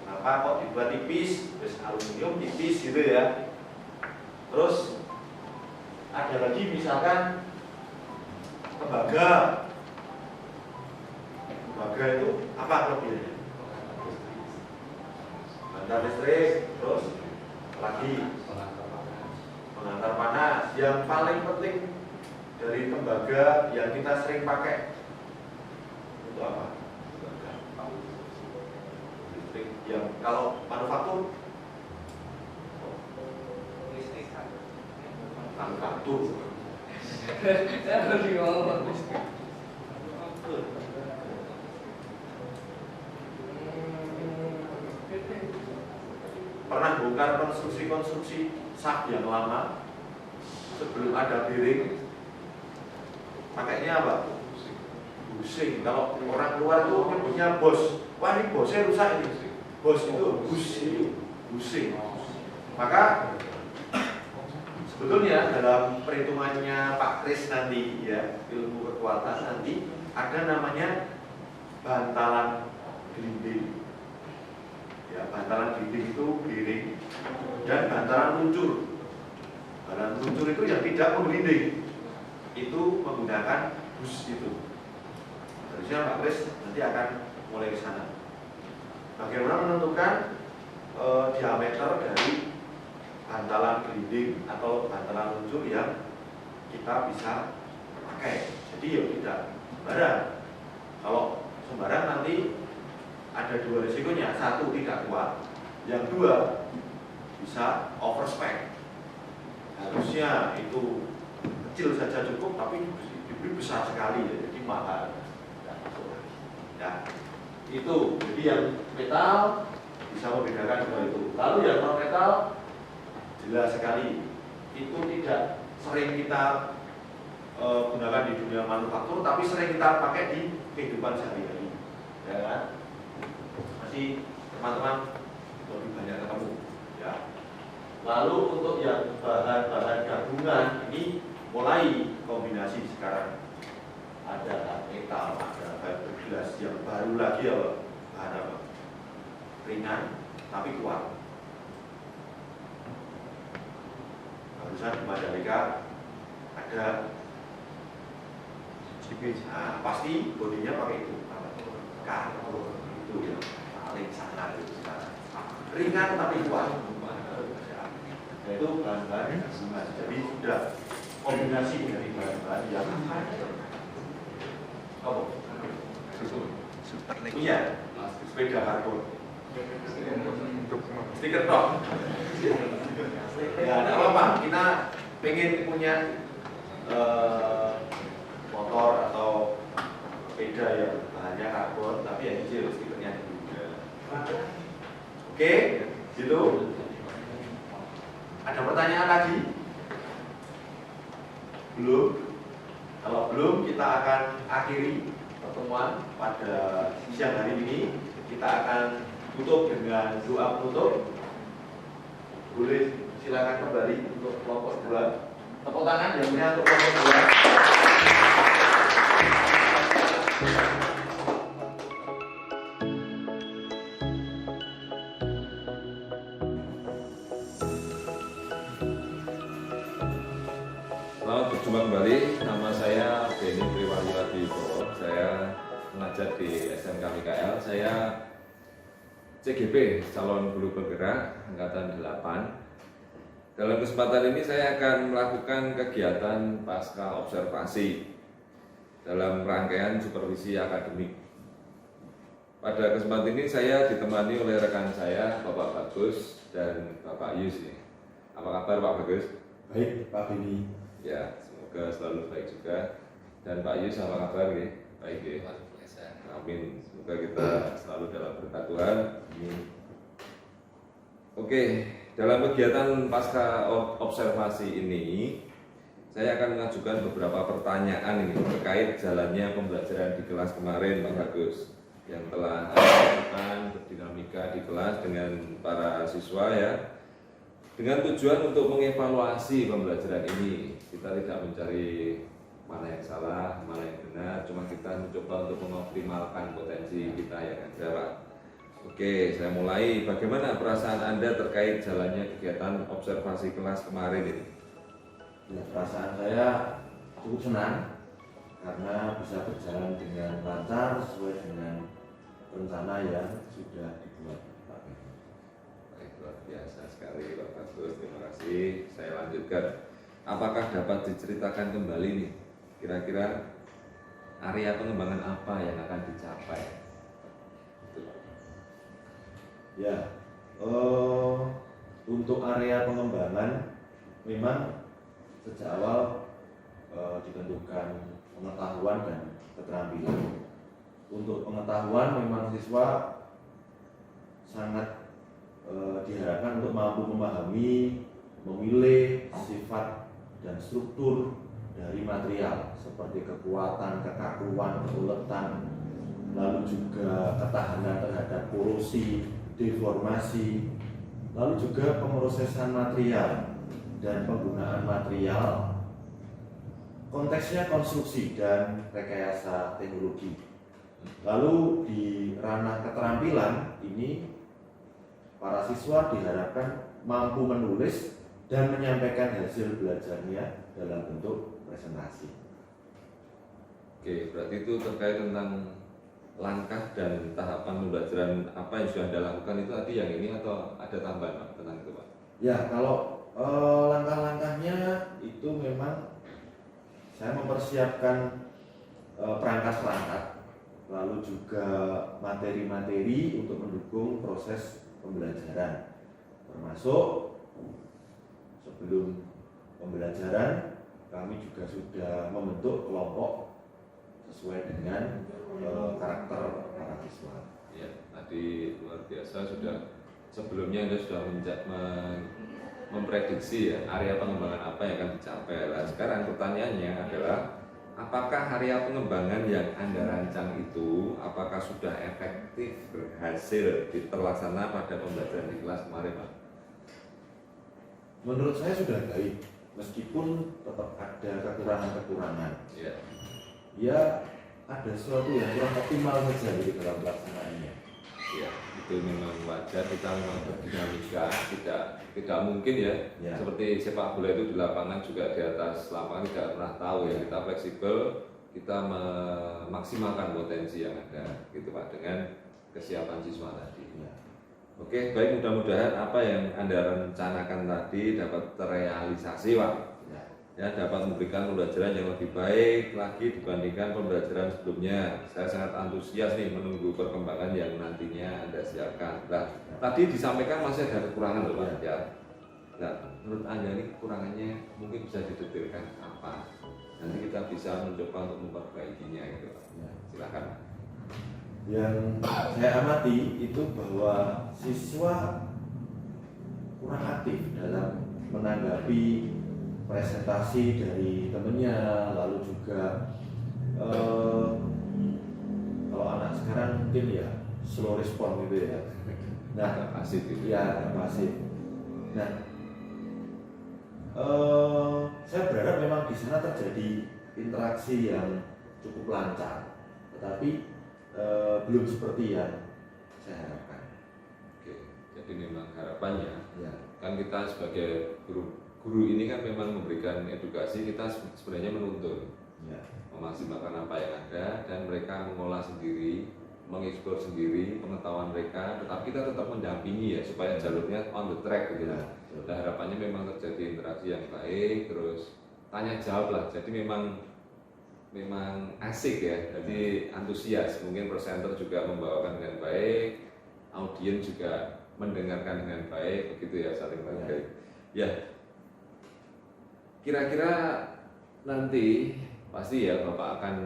Kenapa kok dibuat tipis? Terus aluminium tipis gitu ya. Terus ada lagi misalkan tembaga. Tembaga itu apa kelebihannya? Bantar listrik, terus lagi pengantar panas. Yang paling penting dari tembaga yang kita sering pakai untuk apa? Listrik. Yang kalau manufaktur manufaktur. Saya lebih ngomong. Pernah bongkar konstruksi sak yang lama sebelum ada bearing, pakainya apa? Busing. Kalau orang luar itu punya bos, wah ini bosnya rusak ini. Bos itu busing. Maka sebetulnya dalam perhitungannya Pak Kris nanti ya, ilmu kekuatan nanti ada namanya bantalan gelinding. Ya, bantalan gelinding itu bearing dan bantalan luncur. Bantalan luncur itu yang tidak menggelinding, itu menggunakan bus itu. Harusnya Pak Kris nanti akan mulai ke sana. Bagaimana menentukan diameter dari bantalan gelinding atau bantalan luncur yang kita bisa pakai. Jadi ya tidak sembarang. Kalau sembarang nanti ada dua risikonya, satu tidak kuat, yang dua bisa overspec. Harusnya itu kecil saja cukup, tapi diberi besar sekali ya, jadi mahal. Ya, itu jadi yang metal bisa membedakan dua itu. Lalu yang non metal jelas sekali itu tidak sering kita gunakan di dunia manufaktur, tapi sering kita pakai di kehidupan sehari-hari, ya kan? Masih teman-teman lebih banyak ketemu, ya. Lalu untuk yang bahan-bahan gabungan ini mulai kombinasi sekarang. Ada metal, ada fiberglass yang baru lagi ya, bahan apa? Ringan tapi kuat. Barusan di Mandalika ada nah, pasti bodinya pakai itu karbon itu ya paling sangat itu sekarang. Ringan tapi kuat. Itu bahan-bahan gabungan. Jadi sudah kombinasi dari bahan-bahan yang punya sepeda karbon. Stiker dong. Ya, tidak apa-apa. Kita pengen punya motor atau sepeda yang bahannya karbon, tapi yang kecil stikernya juga. Oke, gitu. Ada pertanyaan lagi? Belum? Kalau belum, kita akan akhiri pertemuan pada siang hari ini. Kita akan tutup dengan doa penutup. Boleh silakan kembali untuk kelompok 2. Tepuk tangan yang punya untuk kelompok 2. Selamat berjumpa kembali. Nama saya Benny Triwariwadiwibowo. Saya mengajar di SMK MIKL. Saya CGP, calon guru bergerak angkatan 8. Dalam kesempatan ini saya akan melakukan kegiatan pasca observasi dalam rangkaian supervisi akademik. Pada kesempatan ini saya ditemani oleh rekan saya, Bapak Bagus dan Bapak Yus. Apa kabar Pak Bagus? Baik, Pak Benny. Ya, semoga selalu baik juga. Dan Pak Yus, apa kabar? Baik ya. Amin. Semoga kita selalu dalam berkat Tuhan. Oke, dalam kegiatan pasca observasi ini, saya akan mengajukan beberapa pertanyaan ini terkait jalannya pembelajaran di kelas kemarin, Pak Bagus, yang telah dilakukan berdinamika di kelas dengan para siswa ya, dengan tujuan untuk mengevaluasi pembelajaran ini. Kita tidak mencari mana yang salah, mana yang benar, cuma kita mencoba untuk mengoptimalkan potensi kita yang ada, Pak. Oke, saya mulai. Bagaimana perasaan Anda terkait jalannya kegiatan observasi kelas kemarin ini? Ya, perasaan saya cukup senang karena bisa berjalan dengan lancar sesuai dengan rencana yang sudah dibuat. Baik, luar biasa sekali Pak Bagus, terima kasih. Saya lanjutkan. Apakah dapat diceritakan kembali nih, kira-kira area pengembangan apa yang akan dicapai? Ya, untuk area pengembangan memang sejak awal ditentukan pengetahuan dan keterampilan. Untuk pengetahuan memang siswa sangat diharapkan untuk mampu memahami, memilih sifat dan struktur dari material seperti kekuatan, kekakuan, keuletan, lalu juga ketahanan terhadap korosi, deformasi, lalu juga pemrosesan material dan penggunaan material, konteksnya konstruksi dan rekayasa teknologi. Lalu di ranah keterampilan ini para siswa diharapkan mampu menulis dan menyampaikan hasil belajarnya dalam bentuk presentasi. Oke, berarti itu terkait tentang langkah dan tahapan pembelajaran apa yang sudah Anda lakukan itu tadi yang ini atau ada tambahan Pak tentang itu Pak? Ya, kalau langkah-langkahnya itu memang saya mempersiapkan perangkat-perangkat, lalu juga materi-materi untuk mendukung proses pembelajaran, termasuk sebelum pembelajaran kami juga sudah membentuk kelompok sesuai dengan karakter para siswa. Ya, tadi luar biasa sudah sebelumnya Anda sudah memprediksi ya area pengembangan apa yang akan dicapai. Nah, sekarang pertanyaannya adalah apakah area pengembangan yang Anda rancang itu apakah sudah efektif berhasil terlaksana pada pembelajaran di kelas kemarin, Pak? Menurut saya sudah baik, meskipun tetap ada kekurangan-kekurangan. Ya. Ya, ada sesuatu yang kurang optimal saja di dalam pelaksanaannya. Ya, itu memang wajar, kita memang berdinamika, tidak mungkin ya. Seperti sepak bola itu di lapangan juga di atas lapangan tidak pernah tahu ya. Kita fleksibel, kita memaksimalkan potensi yang ada, gitu Pak, dengan kesiapan siswa tadi. Ya. Oke, baik, mudah-mudahan apa yang Anda rencanakan tadi dapat terrealisasi, Pak. Ya, dapat memberikan pembelajaran yang lebih baik lagi dibandingkan pembelajaran sebelumnya. Saya sangat antusias nih menunggu perkembangan yang nantinya Anda siapkan. Nah, tadi disampaikan masih ada kekurangan loh Pak ya. Nah, menurut Anda ini kekurangannya mungkin bisa didetailkan apa? Nanti kita bisa mencoba untuk memperbaikinya gitu Pak. Silakan. Yang saya amati itu bahwa siswa kurang aktif dalam menanggapi presentasi dari temennya, lalu juga kalau anak sekarang mungkin ya slow respon gitu ya. Nah, pasif gitu. Ya, pasif. Nah, saya berharap memang di sana terjadi interaksi yang cukup lancar, tetapi belum seperti yang saya harapkan. Oke, jadi memang harapannya ya. Kan kita sebagai guru ini kan memang memberikan edukasi, kita sebenarnya menuntun ya. Memaksimalkan apa yang ada dan mereka mengolah sendiri, mengeksplor sendiri pengetahuan mereka, tetapi kita tetap mendampingi ya supaya jalurnya on the track gitu ya. Nah, harapannya memang terjadi interaksi yang baik, terus tanya jawab lah, jadi memang asik ya, jadi antusias, mungkin presenter juga membawakan dengan baik, audiens juga mendengarkan dengan baik, begitu ya, saling menghargai. Ya, kira-kira nanti pasti ya Bapak akan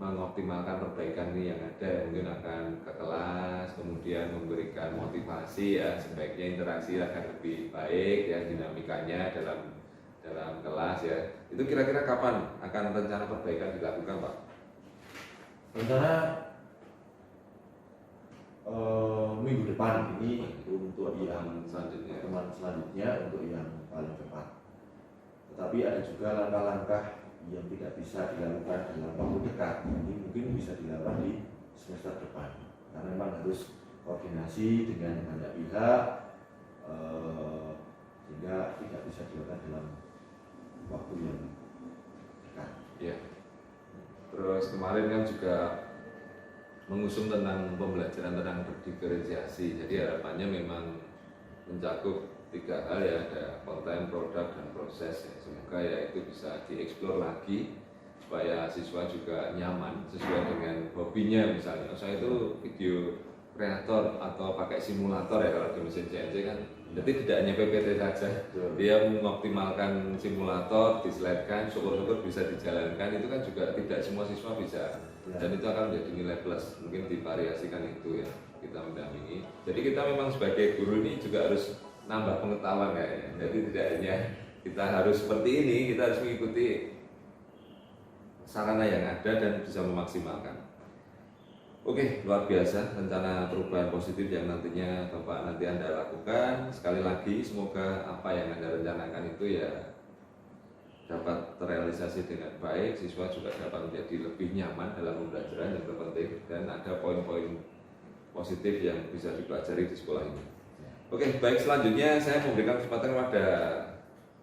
mengoptimalkan perbaikan ini yang ada, mungkin akan ke kelas, kemudian memberikan motivasi ya, sebaiknya interaksi akan lebih baik ya, dinamikanya dalam kelas ya. Itu kira-kira kapan akan rencana perbaikan dilakukan, Pak? Rencana minggu depan ini untuk yang selanjutnya, teman selanjutnya untuk yang paling cepat. Tetapi ada juga langkah-langkah yang tidak bisa dilakukan dalam waktu dekat, ini mungkin bisa dilakukan di semester depan, karena memang harus koordinasi dengan banyak pihak, sehingga tidak bisa dilakukan dalam waktu yang dekat. Ya. Terus kemarin kan juga mengusung tentang pembelajaran tentang berdiferensiasi. Jadi harapannya memang mencakup 3 hal ya, ada konten, produk, dan proses ya. Semoga ya itu bisa dieksplor lagi supaya siswa juga nyaman sesuai dengan hobinya. Misalnya saya itu video kreator atau pakai simulator ya kalau di mesin CNC kan. Jadi tidak hanya PPT saja, dia mengoptimalkan simulator, dislide-kan, syukur-syukur bisa dijalankan. Itu kan juga tidak semua siswa bisa, dan itu akan menjadi nilai plus. Mungkin divariasikan itu ya, kita mendampingi. Jadi kita memang sebagai guru ini juga harus nambah pengetahuan kayaknya. Jadi tidak hanya kita harus seperti ini, kita harus mengikuti sarana yang ada dan bisa memaksimalkan. Oke, luar biasa rencana perubahan positif yang nantinya Bapak nanti Anda lakukan. Sekali lagi semoga apa yang Anda rencanakan itu ya dapat terrealisasi dengan baik, siswa juga dapat menjadi lebih nyaman dalam pembelajaran yang terpenting, dan ada poin-poin positif yang bisa dipelajari di sekolah ini. Oke, baik, selanjutnya saya memberikan kesempatan kepada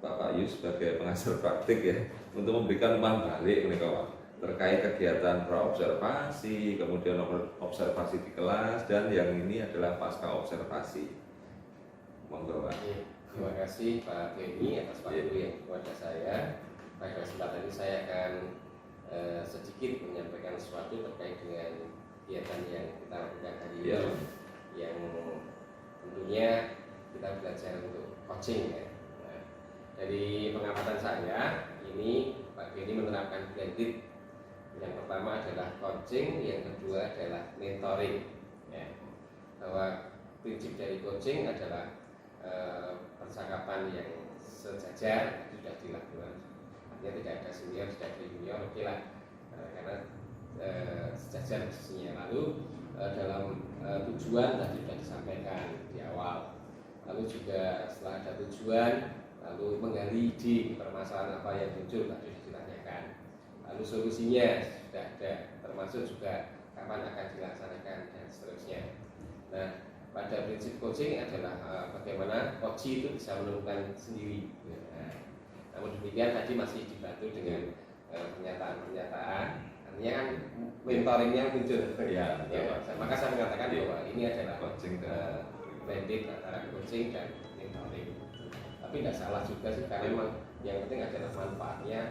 Bapak Yus sebagai pengajar praktik ya, untuk memberikan umpan balik nih kawan, terkait kegiatan praobservasi, kemudian observasi di kelas, dan yang ini adalah pasca observasi. Monggo Pak. Terima kasih Pak Kenny atas waktu yang kepada saya. Pada kesempatan ini saya akan sedikit menyampaikan sesuatu terkait dengan kegiatan yang kita lakukan hari ini, yang tentunya kita belajar untuk coaching ya. Nah, dari pengamatan saya ini Pak Kenny menerapkan blended. Yang pertama adalah coaching, yang kedua adalah mentoring ya. Bahwa prinsip dari coaching adalah percakapan yang sejajar sudah dilakukan. Artinya tidak ada senior, tidak ada junior, oke lah, karena sejajar posisinya. Lalu dalam tujuan tadi sudah disampaikan di awal. Lalu juga setelah ada tujuan, lalu menggali ide permasalahan apa yang muncul tadi ditanyakan. Lalu solusinya sudah ada, termasuk juga kapan akan dilaksanakan dan seterusnya. Nah, pada prinsip coaching adalah bagaimana coach itu bisa menemukan sendiri. Nah, namun demikian tadi masih dibantu dengan pernyataan-pernyataan. Artinya kan mentoringnya muncul. Ya, maka saya mengatakan bahwa ini adalah coaching blended antara coaching dan mentoring. Tapi tidak salah juga sih, karena memang yang penting adalah manfaatnya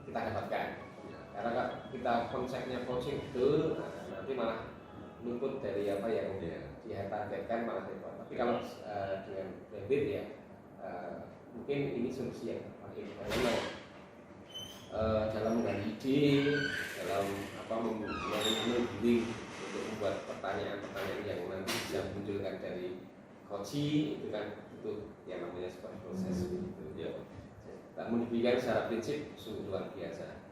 kita dapatkan. Karena kalau kita konsepnya coaching betul, nanti malah luput dari apa yang ditargetkan, malah repot. Tapi kalau dengan blended ya mungkin ini solusi yang terbaik. Karena dalam menggali ide, dalam membuilding untuk membuat pertanyaan-pertanyaan yang nanti bisa munculkan dari coaching, itu kan itu yang namanya sebuah proses gitu ya. Namun demikian secara prinsip sungguh luar biasa.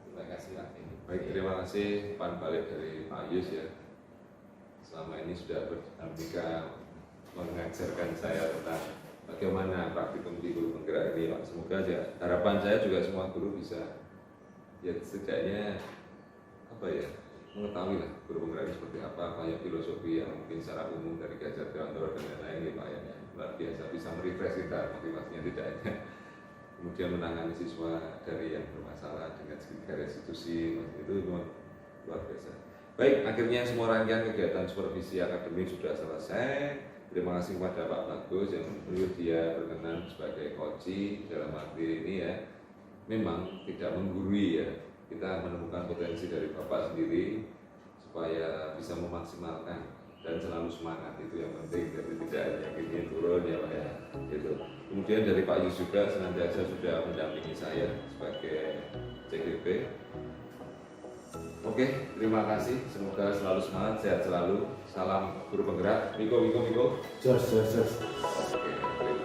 Terima kasih Pak. Baik, terima kasih umpan balik dari Pak Yus ya. Selama ini sudah berdinamika mengajarkan saya tentang bagaimana praktikum di guru penggerak ini Pak. Semoga aja harapan saya juga semua guru bisa ya setidaknya apa ya, mengetahui lah guru penggerak ini seperti apa ya, filosofi yang mungkin secara umum dari Gajah Dewantara dan lain-lain ya Pak ya. Luar biasa, bisa merefresh kita motivasinya, tidak hanya kemudian menangani siswa dari yang bermasalah dengan sekitar institusi, itu memang luar biasa. Baik, akhirnya semua rangkaian kegiatan supervisi akademik sudah selesai. Terima kasih kepada Pak Bagus yang dia berkenan sebagai coach dalam arti ini ya. Memang tidak menggurui ya, kita menemukan potensi dari Bapak sendiri supaya bisa memaksimalkan dan selalu semangat, itu yang penting. Jadi tidak hanya gini turun ya Pak ya, gitu. Kemudian dari Pak Yus juga senantiasa sudah mendampingi saya sebagai CGP. Oke, terima kasih. Semoga selalu semangat, sehat selalu. Salam guru penggerak. Miko. Jos. Oke.